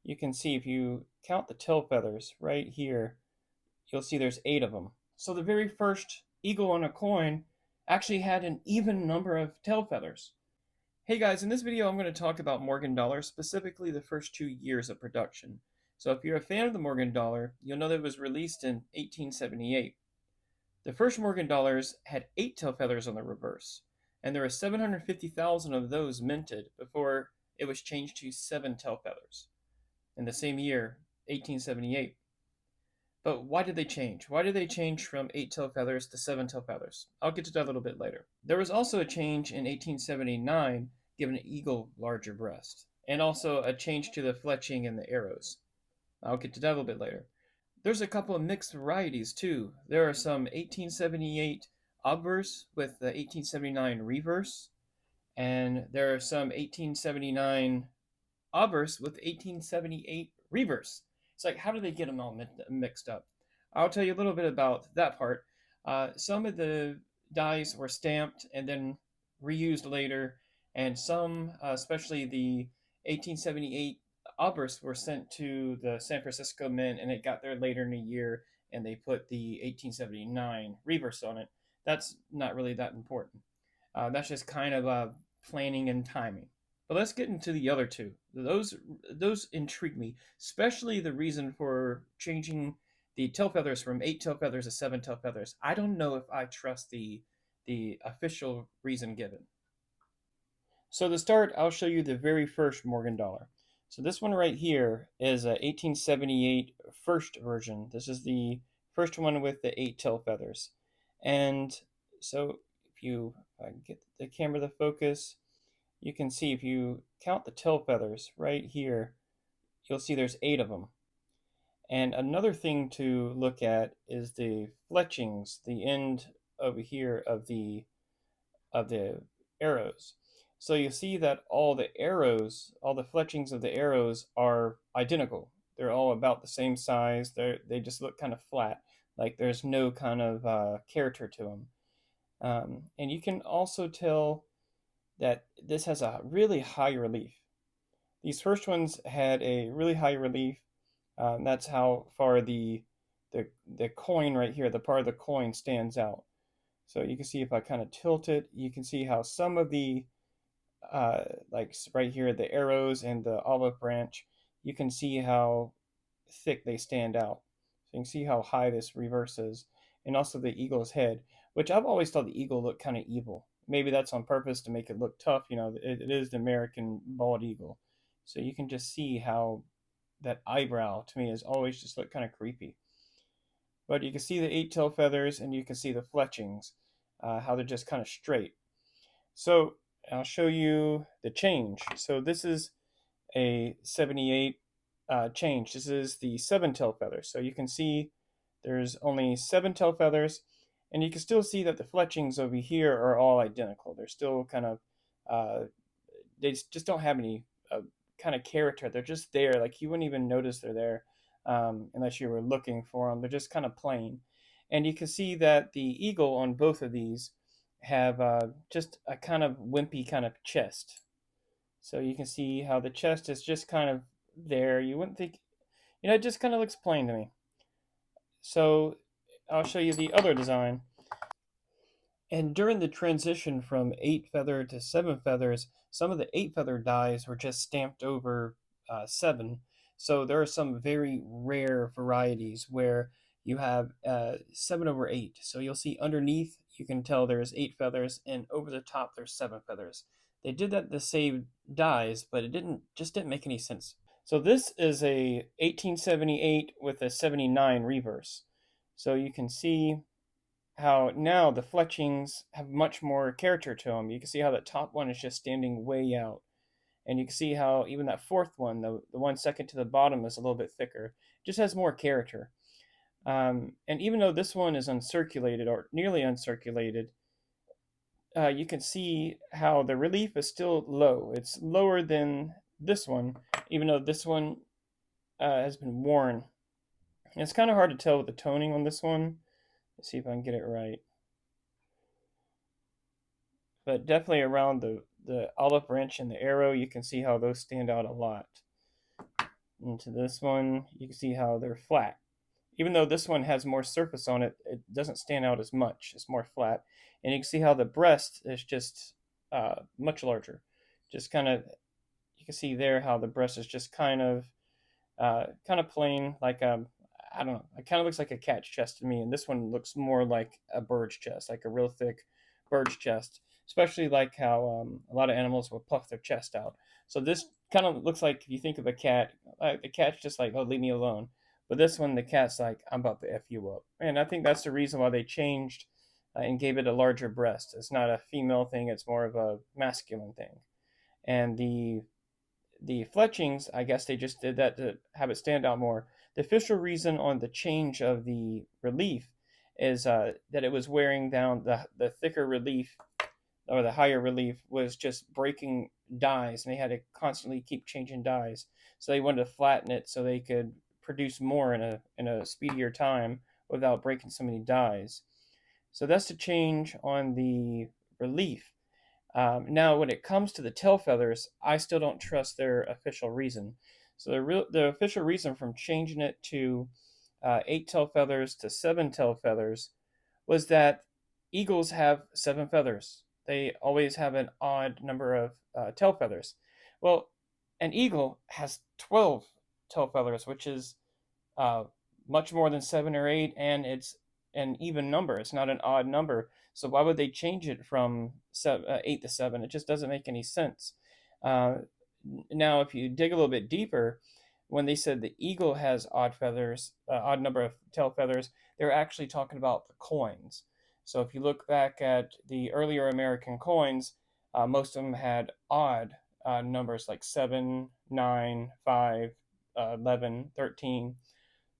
you can see if you count the tail feathers right here, you'll see there's 8 of them. So the very first eagle on a coin actually had an even number of tail feathers. Hey guys, in this video I'm going to talk about Morgan dollar, specifically the first 2 years of production. So if you're a fan of the Morgan dollar, you'll know that it was released in 1878. The first Morgan dollars had 8 tail feathers on the reverse, and there were 750,000 of those minted before it was changed to 7 tail feathers in the same year, 1878. But why did they change? Why did they change from 8 tail feathers to 7 tail feathers? I'll get to that a little bit later. There was also a change in 1879, giving an eagle larger breast, and also a change to the fletching and the arrows. I'll get to that a little bit later. There's a couple of mixed varieties too. There are some 1878 obverse with the 1879 reverse, and there are some 1879 obverse with 1878 reverse. It's like, how do they get them all mixed up? I'll tell you a little bit about that part. Some of the dies were stamped and then reused later, and some, especially the 1878 obverse, were sent to the San Francisco Mint, and it got there later in the year, and they put the 1879 reverse on it. That's not really that important. That's just kind of planning and timing. But let's get into the other two. Those intrigue me, especially the reason for changing the tail feathers from 8 tail feathers to 7 tail feathers. I don't know if I trust the official reason given. So to start, I'll show you the very first Morgan dollar. So this one right here is a 1878 first version. This is the first one with the 8 tail feathers. And so if I can get the camera to focus, you can see if you count the tail feathers right here, you'll see there's 8 of them. And another thing to look at is the fletchings, the end over here of the arrows. So you see that all the arrows, all the fletchings of the arrows are identical. They're all about the same size. They just look kind of flat, like there's no kind of character to them. And you can also tell that this has a really high relief. These first ones had a really high relief. That's how far the coin right here, the part of the coin stands out. So you can see if I kind of tilt it, you can see how some of the, like right here, the arrows and the olive branch, you can see how thick they stand out. So you can see how high this reverse is. And also the eagle's head, which I've always thought the eagle looked kind of evil. Maybe that's on purpose to make it look tough. You know, it is the American bald eagle. So you can just see how that eyebrow to me has always just looked kind of creepy. But you can see the 8 tail feathers and you can see the fletchings, how they're just kind of straight. So I'll show you the change. So this is a 78 change. This is the 7 tail feathers. So you can see there's only 7 tail feathers, and you can still see that the fletchings over here are all identical. They're still kind of, they just don't have any kind of character. They're just there. Like you wouldn't even notice they're there unless you were looking for them. They're just kind of plain. And you can see that the eagle on both of these have just a kind of wimpy kind of chest. So you can see how the chest is just kind of there. You wouldn't think, you know, it just kind of looks plain to me. So I'll show you the other design. And during the transition from 8 feather to 7 feathers, some of the 8 feather dies were just stamped over 7. So there are some very rare varieties where you have 7 over 8. So you'll see underneath, you can tell there's 8 feathers, and over the top, there's 7 feathers. They did that to save dies, but it didn't make any sense. So this is a 1878 with a 79 reverse. So you can see how now the fletchings have much more character to them. You can see how that top one is just standing way out. And you can see how even that fourth one, the one second to the bottom, is a little bit thicker. It just has more character. And even though this one is uncirculated or nearly uncirculated, you can see how the relief is still low. It's lower than this one, even though this one has been worn. And it's kind of hard to tell with the toning on this one. Let's see if I can get it right. But definitely around the olive branch and the arrow, you can see how those stand out a lot. into this one, you can see how they're flat. Even though this one has more surface on it, it doesn't stand out as much. It's more flat. And you can see how the breast is just much larger. Just kind of, you can see there how the breast is just kind of plain, like I don't know. It kind of looks like a cat's chest to me, and this one looks more like a bird's chest, like a real thick bird's chest. Especially like how a lot of animals will puff their chest out. So this kind of looks like if you think of a cat, the cat's just like, oh, leave me alone. But this one, the cat's like, I'm about to f you up, and I think that's the reason why they changed and gave it a larger breast. It's not a female thing; it's more of a masculine thing. And the fletchings, I guess they just did that to have it stand out more. The official reason on the change of the relief is that it was wearing down the thicker relief or the higher relief was just breaking dies, and they had to constantly keep changing dies. So they wanted to flatten it so they could produce more in a speedier time without breaking so many dies. So that's the change on the relief. Now, when it comes to the tail feathers, I still don't trust their official reason. So the official reason from changing it to 8 tail feathers to 7 tail feathers was that eagles have 7 feathers. They always have an odd number of tail feathers. Well, an eagle has 12 tail feathers, which is uh, much more than 7 or 8, and it's an even number. It's not an odd number. So why would they change it from 8 to 7? It just doesn't make any sense. Uh, Now, if you dig a little bit deeper, when they said the eagle has odd feathers, odd number of tail feathers, they're actually talking about the coins. So if you look back at the earlier American coins, most of them had odd numbers like 7, 9, 5, 11, 13.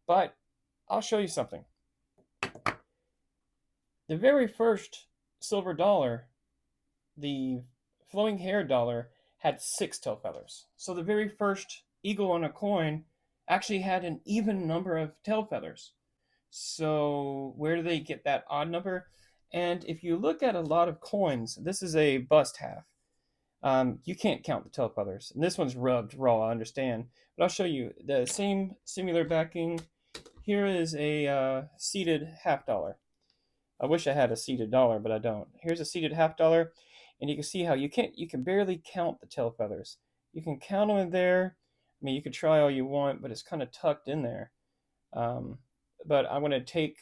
But I'll show you something. The very first silver dollar, the flowing hair dollar, had 6 tail feathers. So the very first eagle on a coin actually had an even number of tail feathers. So where do they get that odd number? And if you look at a lot of coins, this is a bust half. You can't count the tail feathers. And this one's rubbed raw, I understand. But I'll show you the same similar backing. Here is a seated half dollar. I wish I had a seated dollar, but I don't. Here's a seated half dollar, and you can see how you can barely count the tail feathers. You can count them in there. I mean, you can try all you want, but it's kind of tucked in there. Um, but I want to take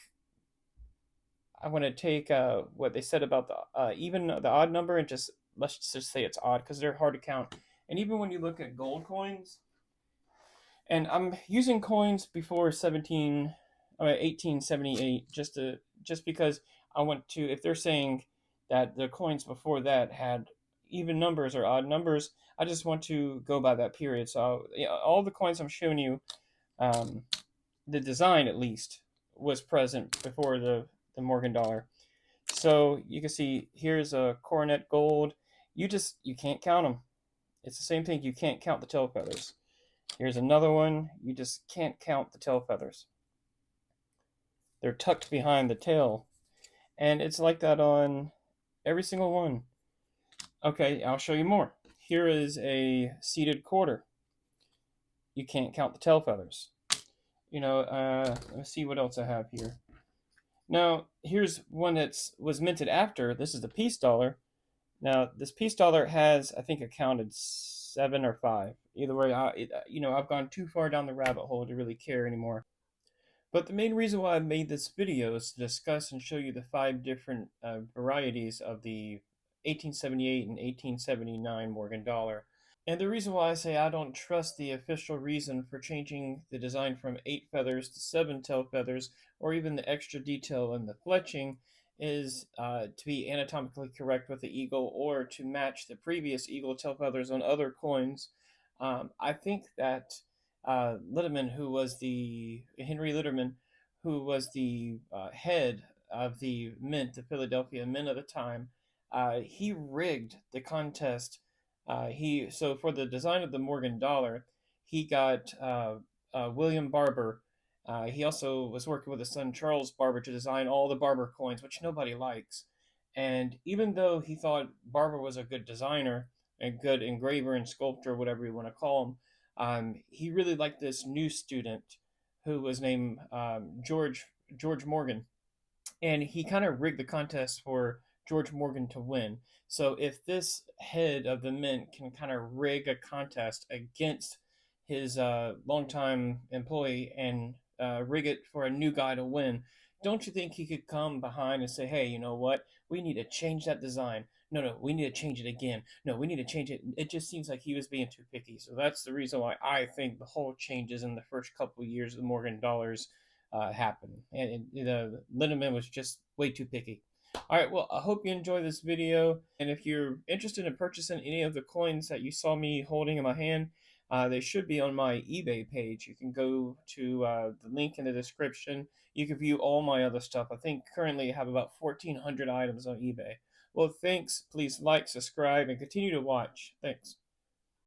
what they said about the even the odd number and just let's just say it's odd because they're hard to count. And even when you look at gold coins, and I'm using coins before 1878 just because I want to, if they're saying that the coins before that had even numbers or odd numbers, I just want to go by that period. So yeah, all the coins I'm showing you, um, the design at least was present before the Morgan dollar. So you can see here's a coronet gold. You can't count them. It's the same thing. You can't count the tail feathers. Here's another one. You just can't count the tail feathers. They're tucked behind the tail. And it's like that on every single one. Okay, I'll show you more. Here is a seated quarter. You can't count the tail feathers. Let's see what else I have here. Now, here's one that was minted after. This is the peace dollar. Now, this peace dollar has, I think, I counted 7 or 5. Either way, I've gone too far down the rabbit hole to really care anymore. But the main reason why I made this video is to discuss and show you the 5 different varieties of the 1878 and 1879 Morgan dollar. And the reason why I say I don't trust the official reason for changing the design from 8 feathers to 7 tail feathers, or even the extra detail in the fletching, is to be anatomically correct with the eagle or to match the previous eagle tail feathers on other coins. I think that Littman, who was the Henry Litterman, who was the head of the Mint, the Philadelphia Mint at the time, he rigged the contest. He so for the design of the Morgan dollar, he got William Barber. He also was working with his son Charles Barber to design all the Barber coins, which nobody likes. And even though he thought Barber was a good designer, a good engraver and sculptor, whatever you want to call him, He really liked this new student who was named George Morgan, and he kind of rigged the contest for George Morgan to win. So if this head of the mint can kind of rig a contest against his longtime employee and rig it for a new guy to win, don't you think he could come behind and say, "Hey, you know what? We need to change that design. No, no, we need to change it again. No, we need to change it." It just seems like he was being too picky. So that's the reason why I think the whole changes in the first couple of years of the Morgan dollars happen. And the Lindemann was just way too picky. All right, well, I hope you enjoy this video. And if you're interested in purchasing any of the coins that you saw me holding in my hand, they should be on my eBay page. You can go to the link in the description. You can view all my other stuff. I think currently I have about 1,400 items on eBay. Well, thanks. Please like, subscribe, and continue to watch. Thanks.